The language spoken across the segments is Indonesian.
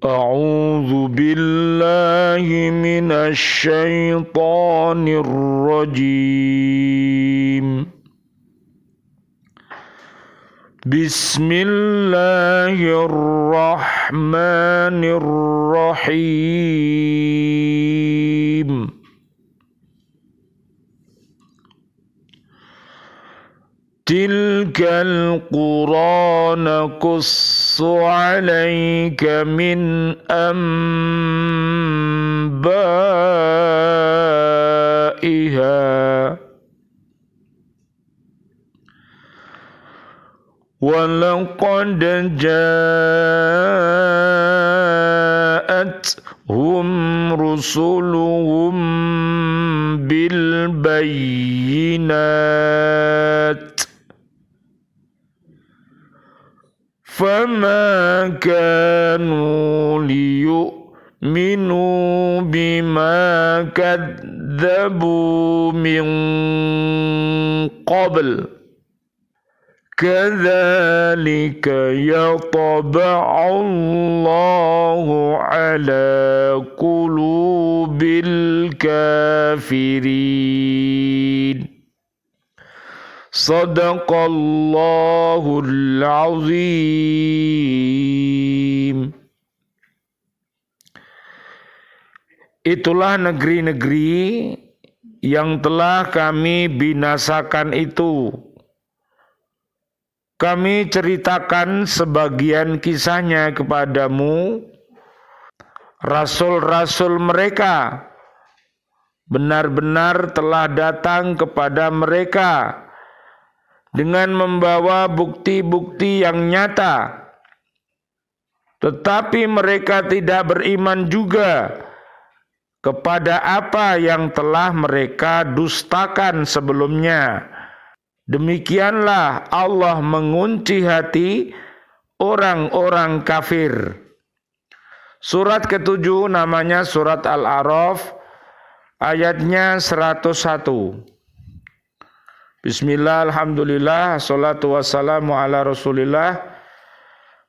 أعوذ بالله من الشيطان الرجيم. بسم الله الرحمن الرحيم. تلك القرى نقص عليك من أنبائها ولقد جاءتهم رسلهم بالبينات فما كانوا ليؤمنوا بما كذبوا من قبل كذلك يطبع الله على قلوب الكافرين. Sadaqallahul azim. Itulah negeri-negeri yang telah kami binasakan itu. Kami ceritakan sebagian kisahnya kepadamu. Rasul-rasul mereka benar-benar telah datang kepada mereka dengan membawa bukti-bukti yang nyata, tetapi mereka tidak beriman juga kepada apa yang telah mereka dustakan sebelumnya. Demikianlah Allah mengunci hati orang-orang kafir. Surat ke-7 namanya surat Al-A'raf, ayatnya 101. Bismillah, alhamdulillah, salatu wassalamu ala rasulillah.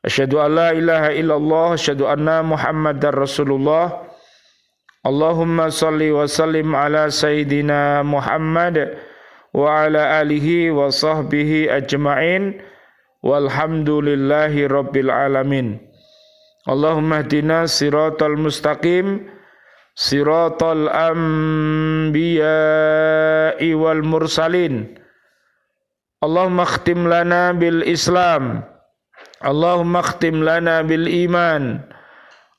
Asyhadu an la ilaha illallah, asyhadu anna muhammadar rasulullah. Allahumma salli wa sallim ala sayyidina Muhammad wa ala alihi wa sahbihi ajma'in. Walhamdulillahi rabbil alamin. Allahumma hdina siratal mustaqim, siratal anbiya'i wal mursalin. Allahumma khtim lana bil Islam, Allahumma khtim lana bil iman,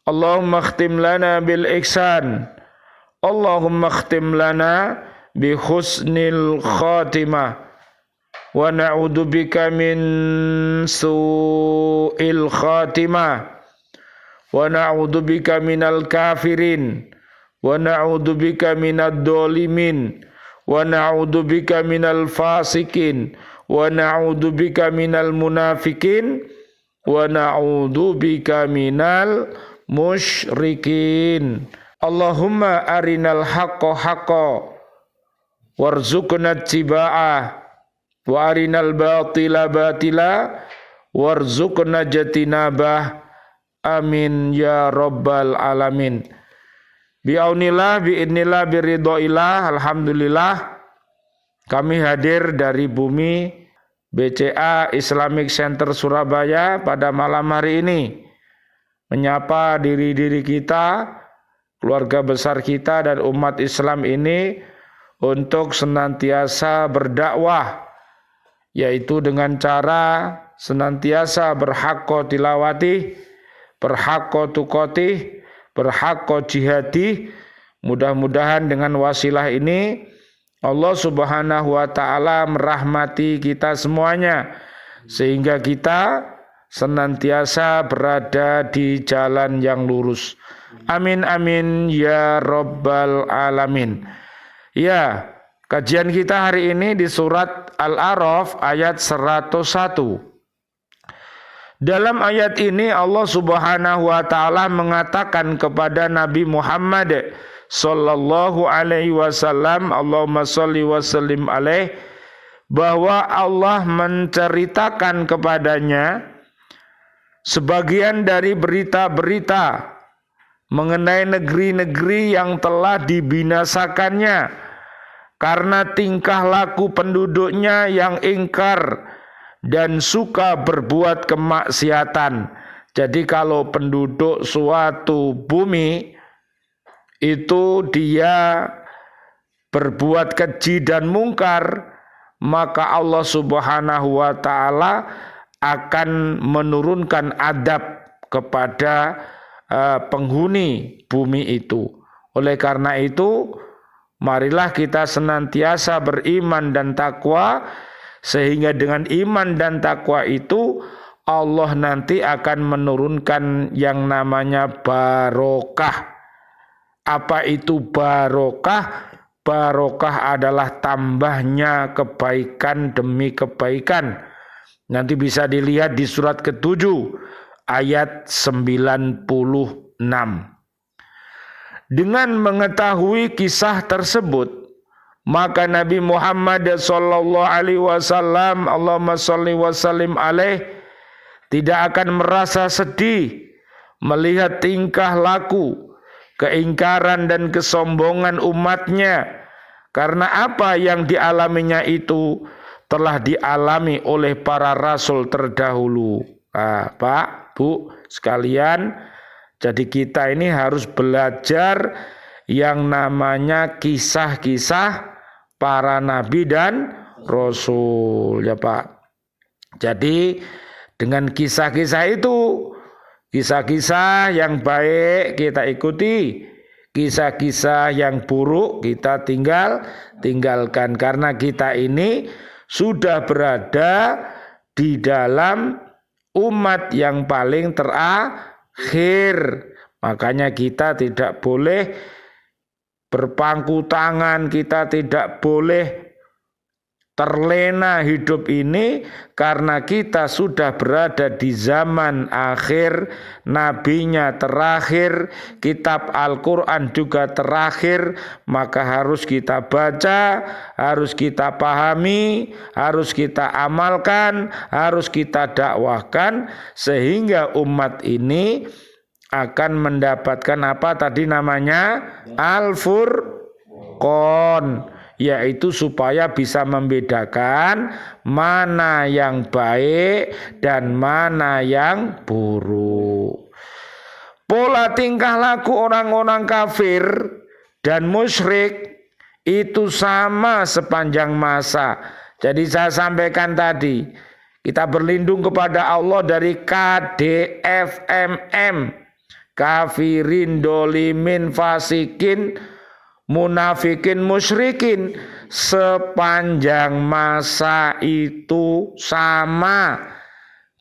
Allahumma khtim lana bil ihsan, Allahumma khtim lana bi husnil khatimah, wa na'udzubika min su'il khatimah, wa na'udzubika minal kafirin, wa na'udzubika minad dhalimin, wa na'udzubika minal fasikin, wa na'udzubika minal munafikin, wa na'udzubika minal musyrikin. Allahumma arinal haqqa haqqa warzuqna ittiba'ah, wa arinal batila batila warzuqna jatinabah. Amin ya rabbal alamin. Bi'aunillah, bi'idnillah, biridhoillah, alhamdulillah kami hadir dari bumi BCA Islamic Center Surabaya pada malam hari ini, menyapa diri-diri kita, keluarga besar kita dan umat Islam ini untuk senantiasa berdakwah, yaitu dengan cara senantiasa berhaqqa tilawati, berhaqqa tuqati, berhaqqa jihadi. Mudah-mudahan dengan wasilah ini Allah subhanahu wa ta'ala merahmati kita semuanya, sehingga kita senantiasa berada di jalan yang lurus. Amin amin ya rabbal alamin. Ya, kajian kita hari ini di surat Al-A'raf ayat 101. Dalam ayat ini Allah subhanahu wa ta'ala mengatakan kepada Nabi Muhammad sallallahu alaihi wasallam, Allahumma sholli wa sallim alaih, bahwa Allah menceritakan kepadanya sebagian dari berita-berita mengenai negeri-negeri yang telah dibinasakannya karena tingkah laku penduduknya yang ingkar dan suka berbuat kemaksiatan. Jadi kalau penduduk suatu bumi itu dia berbuat keji dan mungkar, maka Allah Subhanahu wa taala akan menurunkan adab kepada penghuni bumi itu. Oleh karena itu, marilah kita senantiasa beriman dan takwa, sehingga dengan iman dan takwa itu Allah nanti akan menurunkan yang namanya barokah. Apa itu barokah? Barokah adalah tambahnya kebaikan demi kebaikan. Nanti bisa dilihat di surat ke-7 ayat 96. Dengan mengetahui kisah tersebut, maka Nabi Muhammad sallallahu alaihi wasallam, Allahumma shalli wa sallim alaih, tidak akan merasa sedih melihat tingkah laku, keingkaran dan kesombongan umatnya, karena apa yang dialaminya itu telah dialami oleh para rasul terdahulu. Pak, Bu, sekalian, jadi kita ini harus belajar yang namanya kisah-kisah para nabi dan rasul, ya Pak. Jadi dengan kisah-kisah itu, kisah-kisah yang baik kita ikuti, kisah-kisah yang buruk kita tinggalkan, karena kita ini sudah berada di dalam umat yang paling terakhir. Makanya kita tidak boleh berpangku tangan, kita tidak boleh terlena hidup ini, karena kita sudah berada di zaman akhir, nabinya terakhir, kitab Al-Quran juga terakhir, maka harus kita baca, harus kita pahami, harus kita amalkan, harus kita dakwahkan, sehingga umat ini akan mendapatkan apa tadi namanya? Al-Furqan, yaitu supaya bisa membedakan mana yang baik dan mana yang buruk. Pola tingkah laku orang-orang kafir dan musyrik itu sama sepanjang masa. Jadi saya sampaikan tadi, kita berlindung kepada Allah dari KDFMM, kafirin, dolimin, fasikin, munafikin, musyrikin, sepanjang masa itu sama.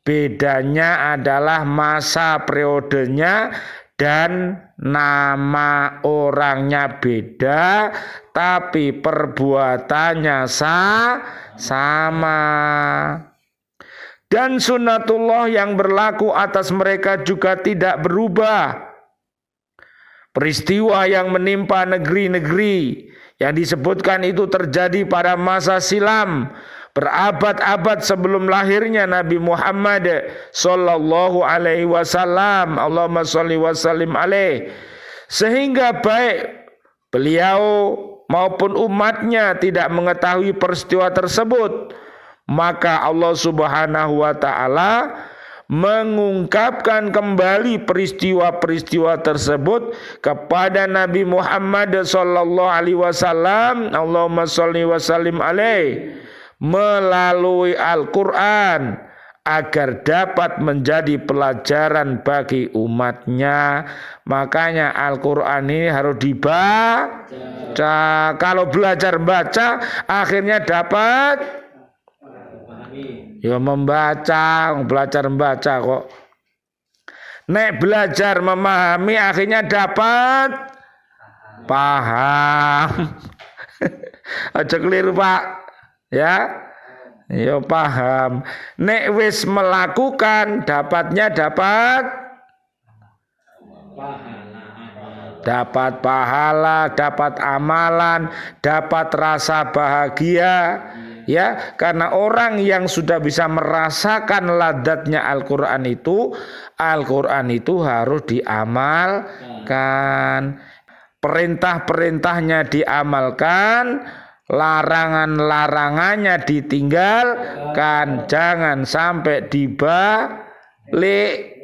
Bedanya adalah masa periodenya dan nama orangnya beda, tapi perbuatannya sama. Dan sunnatullah yang berlaku atas mereka juga tidak berubah. Peristiwa yang menimpa negeri-negeri yang disebutkan itu terjadi pada masa silam, berabad-abad sebelum lahirnya Nabi Muhammad sallallahu alaihi wasallam, Allahumma shalli wa sallim alaih, sehingga baik beliau maupun umatnya tidak mengetahui peristiwa tersebut, maka Allah Subhanahu wa taala mengungkapkan kembali peristiwa-peristiwa tersebut kepada Nabi Muhammad sallallahu alaihi wasallam, Allahumma shalli wa sallim alaih, melalui Al-Qur'an, agar dapat menjadi pelajaran bagi umatnya. Makanya Al-Qur'an ini harus dibaca. Kalau belajar baca akhirnya dapat ya membaca, belajar membaca kok. Nek belajar memahami akhirnya dapat paham. Aja keliru Pak, ya. Ya paham. Nek wis melakukan dapatnya dapat pahala, dapat amalan, dapat rasa bahagia. Ya, karena orang yang sudah bisa merasakan ladatnya Al-Qur'an itu harus diamalkan. Perintah-perintahnya diamalkan, larangan-larangannya ditinggalkan, jangan sampai dibalik.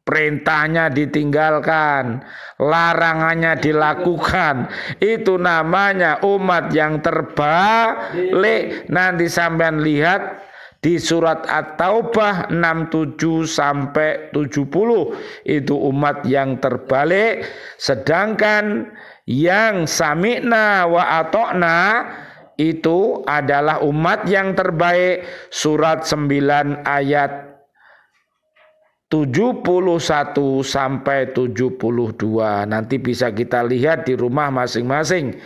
Perintahnya ditinggalkan, larangannya dilakukan. Itu namanya umat yang terbalik. Nanti sampean lihat di surat At-Taubah 67 sampai 70, itu umat yang terbalik. Sedangkan yang sami'na wa ata'na itu adalah umat yang terbaik. Surat 9 ayat 71 sampai 72. Nanti bisa kita lihat di rumah masing-masing.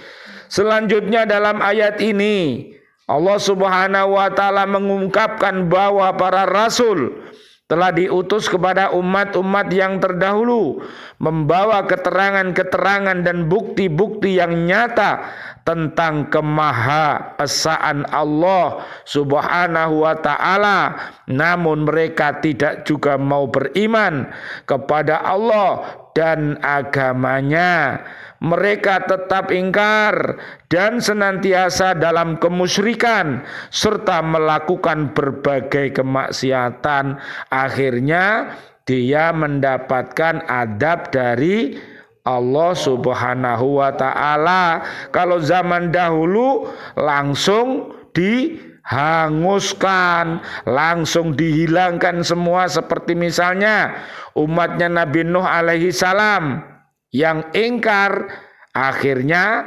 Selanjutnya dalam ayat ini Allah Subhanahu wa taala mengungkapkan bahwa para rasul telah diutus kepada umat-umat yang terdahulu, membawa keterangan-keterangan dan bukti-bukti yang nyata tentang kemahaesaan Allah Subhanahu wa taala. Namun mereka tidak juga mau beriman kepada Allah dan agamanya. Mereka tetap ingkar dan senantiasa dalam kemusyrikan serta melakukan berbagai kemaksiatan. Akhirnya dia mendapatkan adab dari Allah Subhanahu wa taala. Kalau zaman dahulu langsung dihanguskan, langsung dihilangkan semua, seperti misalnya umatnya Nabi Nuh alaihi salam yang ingkar, akhirnya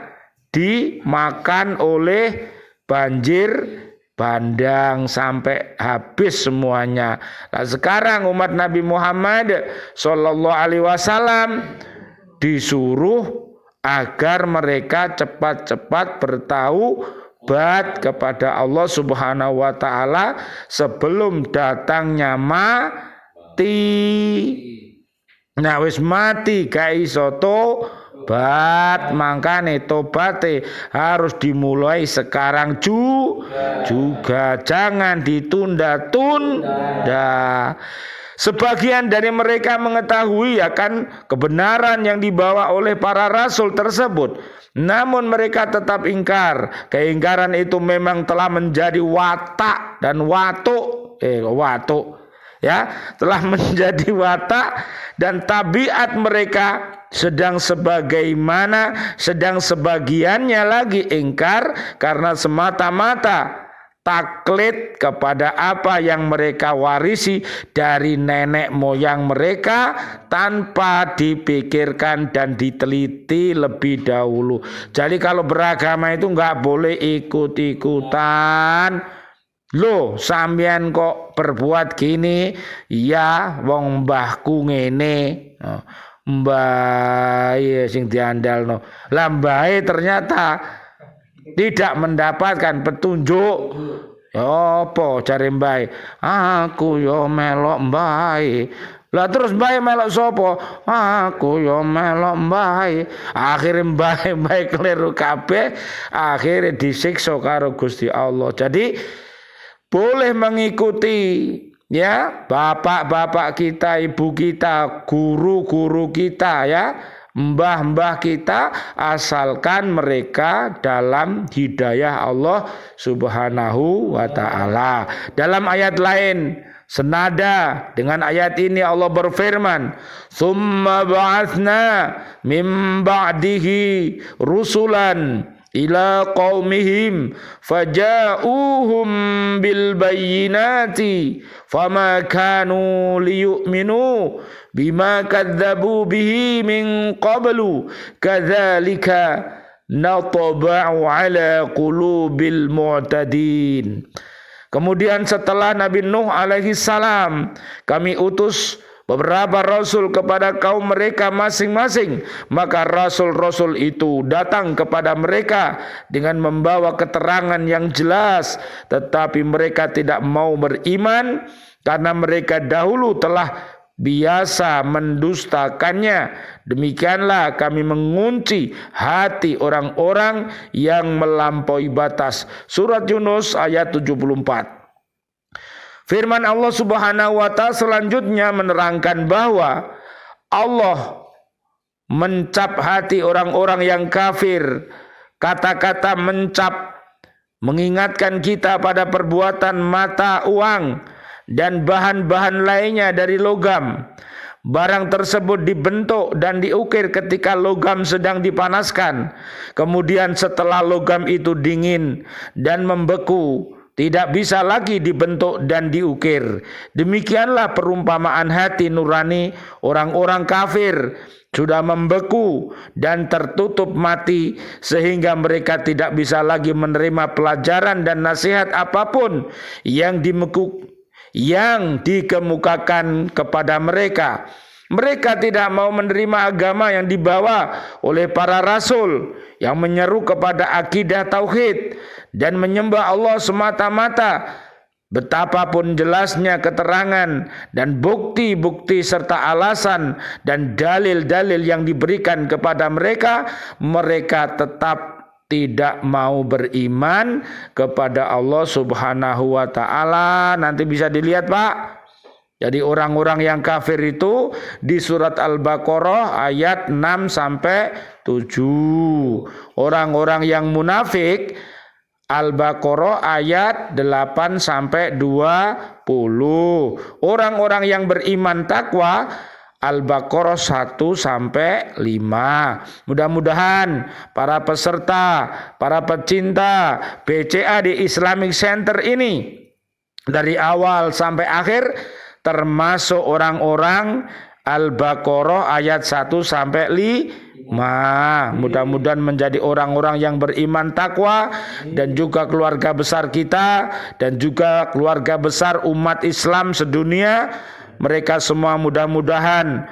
dimakan oleh banjir bandang sampai habis semuanya. Nah, sekarang umat Nabi Muhammad sallallahu alaihi wasallam disuruh agar mereka cepat-cepat bertaubat kepada Allah Subhanahu wa taala sebelum datangnya mati. Nah wis mati gak iso tobat, makane tobate harus dimulai sekarang juga, jangan ditunda-tunda. Sebagian dari mereka mengetahui akan kebenaran yang dibawa oleh para rasul tersebut, namun mereka tetap ingkar. Keingkaran itu memang telah menjadi watak dan watuk, ya, telah menjadi watak dan tabiat mereka. Sedang sebagiannya lagi ingkar karena semata-mata taklid kepada apa yang mereka warisi dari nenek moyang mereka tanpa dipikirkan dan diteliti lebih dahulu. Jadi kalau beragama itu nggak boleh ikut-ikutan. Loh, sampean kok berbuat gini? Ya, wong mbahku ngene. Mbah sing diandalno. Lah mbahe ternyata tidak mendapatkan petunjuk. Apa jare mbahe? Aku yo melok mbahe. Lah terus mbahe melok sapa? Aku yo melok mbahe. Akhire mbahe keliru kabeh, akhire disiksa karo Gusti Allah. Jadi boleh mengikuti, ya, bapak-bapak kita, ibu kita, guru-guru kita, ya, mbah-mbah kita, asalkan mereka dalam hidayah Allah Subhanahu wa taala. Dalam ayat lain senada dengan ayat ini Allah berfirman, "Tsumma ba'atsna mim ba'dihi rusulan ila qaumihim faja'uhum bil bayyinati fama kanu liyu'minu bima kadzabu bihi min qablu kadzalika natba'u ala qulubil mu'tadin." Kemudian setelah Nabi Nuh alaihi salam, kami utus beberapa rasul kepada kaum mereka masing-masing. Maka rasul-rasul itu datang kepada mereka dengan membawa keterangan yang jelas, tetapi mereka tidak mau beriman karena mereka dahulu telah biasa mendustakannya, demikianlah kami mengunci hati orang-orang yang melampaui batas. Surat Yunus ayat 74. Firman Allah Subhanahu wa taala selanjutnya menerangkan bahwa Allah mencap hati orang-orang yang kafir. Kata-kata mencap mengingatkan kita pada perbuatan mata uang dan bahan-bahan lainnya dari logam. Barang tersebut dibentuk dan diukir ketika logam sedang dipanaskan. Kemudian setelah logam itu dingin dan membeku, tidak bisa lagi dibentuk dan diukir. Demikianlah perumpamaan hati nurani orang-orang kafir. Sudah membeku dan tertutup mati sehingga mereka tidak bisa lagi menerima pelajaran dan nasihat apapun yang dikemukakan kepada mereka. Mereka tidak mau menerima agama yang dibawa oleh para rasul yang menyeru kepada akidah tauhid dan menyembah Allah semata-mata. Betapapun jelasnya keterangan dan bukti-bukti serta alasan dan dalil-dalil yang diberikan kepada mereka, mereka tetap tidak mau beriman kepada Allah Subhanahu wa taala. Nanti bisa dilihat, Pak. Jadi orang-orang yang kafir itu di surat Al-Baqarah ayat 6 sampai 7. Orang-orang yang munafik Al-Baqarah ayat 8 sampai 20. Orang-orang yang beriman takwa Al-Baqarah 1 sampai 5. Mudah-mudahan para peserta, para pecinta BCA di Islamic Center ini dari awal sampai akhir termasuk orang-orang Al-Baqarah ayat 1 sampai 5. Mudah-mudahan menjadi orang-orang yang beriman takwa dan juga keluarga besar kita dan juga keluarga besar umat Islam sedunia. Mereka semua mudah-mudahan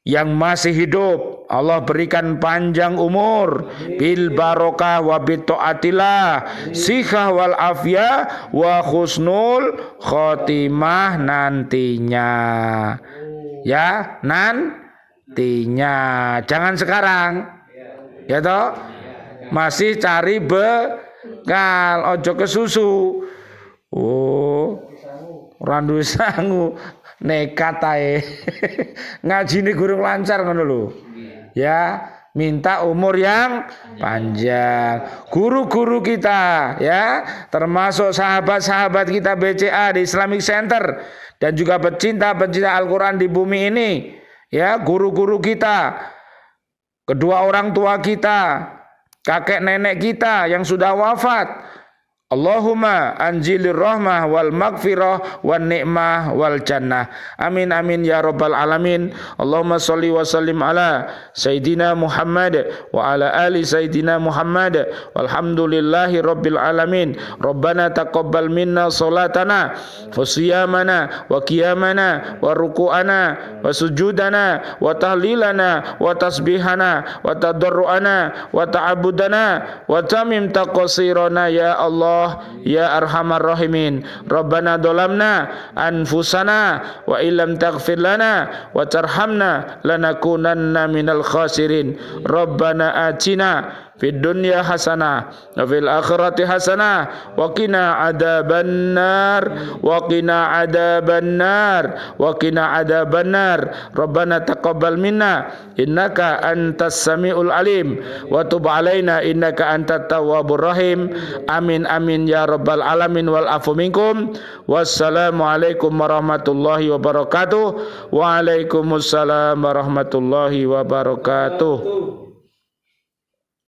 yang masih hidup Allah berikan panjang umur bil barokah wa bi taatillah, sihah wal afiyah wa husnul khotimah nantinya. Ya, nantinya, jangan sekarang, ya toh, masih cari bekal, ojo ke susu. Oh, randu sangu, nekat ae. Ngajine gurung lancar ngono lho. Ya, minta umur yang panjang. Guru-guru kita, ya, termasuk sahabat-sahabat kita BCA di Islamic Center dan juga pecinta-pecinta Al-Quran di bumi ini. Ya, guru-guru kita, kedua orang tua kita, kakek nenek kita yang sudah wafat. Allahumma anjilir rahmah wal maghfirah wan ni'mah wal jannah. Amin amin ya rabbal alamin. Allahumma sholli wa sallim ala Sayyidina Muhammad wa ala ali Sayyidina Muhammad walhamdulillahi rabbil alamin. Rabbana taqabbal minna salatana wa siyamana wa qiyamana wa ruku'ana wa sujudana wa tahlilana wa tasbihana wa tadarru'ana wa ta'abudana wa tamim taqsirana ya Allah ya arhamar rahimin. Rabbana dolamna anfusana wa illam taghfir lana wa tarhamna lanakunanna minal khasirin. Rabbana atina fid dunya hasanah wa fil akhirati hasanah wa qina adzabannar wa qina adzabannar wa qina adzabannar. Rabbana taqabbal minna innaka antas samiul alim wa tub alaina innaka antat tawwabur rahim. Amin amin ya rabbal alamin wal afu minkum. Wassalamu alaikum warahmatullahi wabarakatuh. Waalaikumsalam warahmatullahi wabarakatuh.